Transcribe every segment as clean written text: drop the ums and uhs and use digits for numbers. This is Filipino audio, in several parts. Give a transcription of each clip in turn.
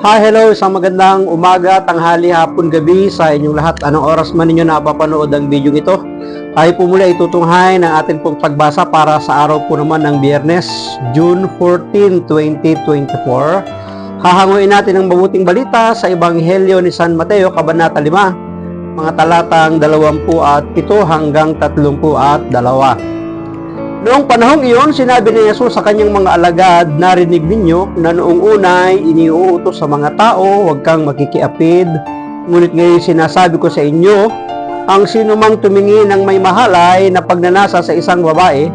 Hi, hello, isang magandang umaga, tanghali, hapon, gabi sa inyong lahat. Anong oras man ninyo napapanood ang video ito? Tayo po muli itutunghay ng ating pong pagbasa para sa araw po naman ng Biyernes, June 14, 2024. Hahanguin natin ang mabuting balita sa Ebanghelyo ni San Mateo, Kabanata 5, mga talatang 27 hanggang 32. Noong panahong iyon, sinabi ni Jesus sa kanyang mga alagad, narinig ninyo na noong unay iniuutos sa mga tao, huwag kang makikiapid. Ngunit ngayon sinasabi ko sa inyo, ang sinumang tumingin ng may mahalay na pagnanasa sa isang babae,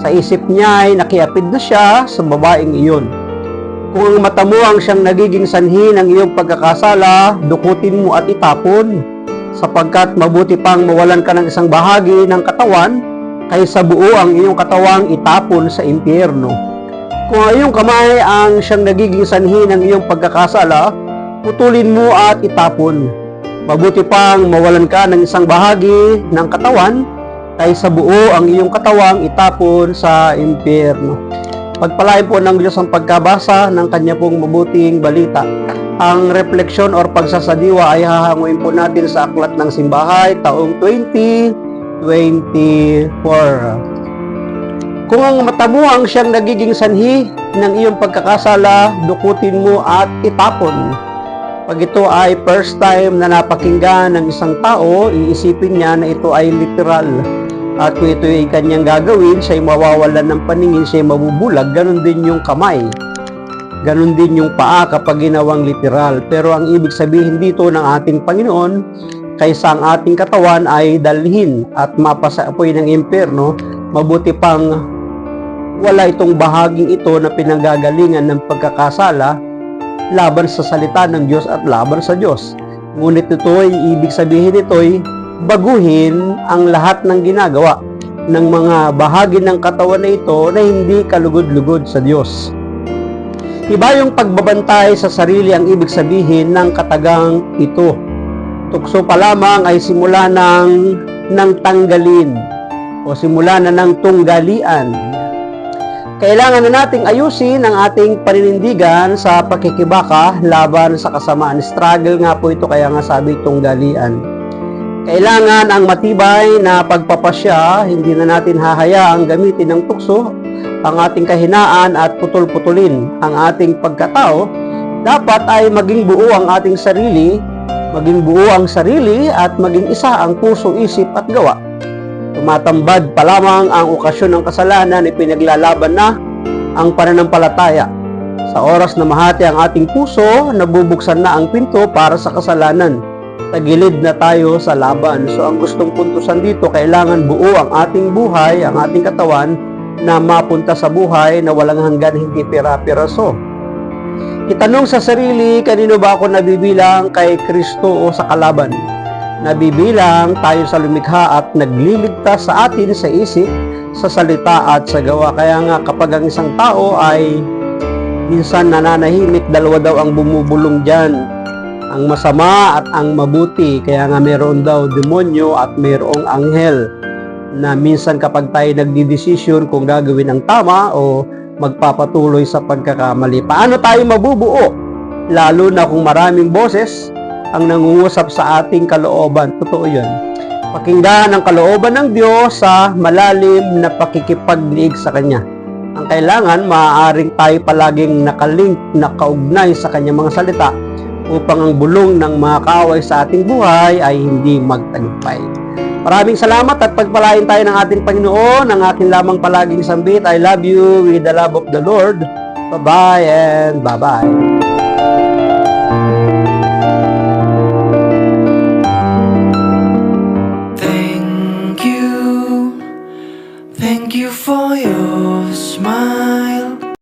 sa isip niya ay nakiapid na siya sa babaeng iyon. Kung ang mata mo ang siyang nagiging sanhi ng iyong pagkakasala, dukutin mo at itapon, sapagkat mabuti pang mawalan ka ng isang bahagi ng katawan, kaysa buo ang iyong katawang itapon sa impyerno. Kung ang iyong kamay ang siyang nagiging sanhi ng iyong pagkakasala, putulin mo at itapon. Mabuti pang mawalan ka ng isang bahagi ng katawan, kaysa buo ang iyong katawang itapon sa impyerno. Pagpalain po ng Diyos ang pagkabasa ng kanya pong mabuting balita. Ang refleksyon or pagsasadiwa ay hahanguin po natin sa Aklat ng Simbahay taong 2024. Kung ang mata mo ang siyang nagiging sanhi ng iyong pagkakasala, dukutin mo at itapon. Pag ito ay first time na napakinggan ng isang tao, iisipin niya na ito ay literal. At kung ito ay kanyang gagawin, siya ay mawawalan ng paningin, siya ay mabubulag. Ganon din yung kamay. Ganon din yung paa kapag ginawang literal. Pero ang ibig sabihin dito ng ating Panginoon, kaysa ang ating katawan ay dalhin at mapasaapoy ng impyerno, mabuti pang wala itong bahaging ito na pinanggagalingan ng pagkakasala laban sa salita ng Diyos at laban sa Diyos. Ngunit ito ay ibig sabihin ito ay baguhin ang lahat ng ginagawa ng mga bahagi ng katawan na ito na hindi kalugod-lugod sa Diyos. Iba yung pagbabantay sa sarili ang ibig sabihin ng katagang ito. Tukso pa lamang ay simula ng tanggalin o simula na ng tunggalian. Kailangan na nating ayusin ang ating paninindigan sa pakikibaka laban sa kasamaan. Struggle nga po ito, kaya nga sabi tunggalian. Kailangan ang matibay na pagpapasya, hindi na natin hahayaang gamitin ng tukso ang ating kahinaan at putol-putulin ang ating pagkatao. Dapat ay maging buo ang ating sarili, maging buo ang sarili at maging isa ang puso, isip at gawa. Tumatambad pa lamang ang okasyon ng kasalanan, ipinaglalaban na ang pananampalataya. Sa oras na mahati ang ating puso, nabubuksan na ang pinto para sa kasalanan. Tagilid na tayo sa laban. So ang gustong puntusan dito, kailangan buo ang ating buhay, ang ating katawan, na mapunta sa buhay na walang hanggan, hindi pira-piraso. Itanong sa sarili, kanino ba ako nabibilang, kay Kristo o sa kalaban? Nabibilang tayo sa lumikha at nagliligtas sa atin sa isip, sa salita at sa gawa. Kaya nga kapag ang isang tao ay minsan nananahimik, dalawa daw ang bumubulong dyan, ang masama at ang mabuti. Kaya nga meron daw demonyo at mayroong anghel na minsan kapag tayo nagdidesisyon kung gagawin ang tama o magpapatuloy sa pagkakamali. Paano tayo mabubuo? Lalo na kung maraming boses ang nangungusap sa ating kalooban. Totoo yan. Pakinggan ang kalooban ng Diyos sa malalim na pakikipagdiig sa Kanya. Ang kailangan, maaaring tayo palaging nakalink, nakaugnay sa Kanyang mga salita upang ang bulong ng mga kaaway sa ating buhay ay hindi magtagumpay. Maraming salamat at pagpalain tayo ng ating Panginoon. Ang akin lamang palaging sambit, I love you with the love of the Lord. Bye-bye and bye-bye.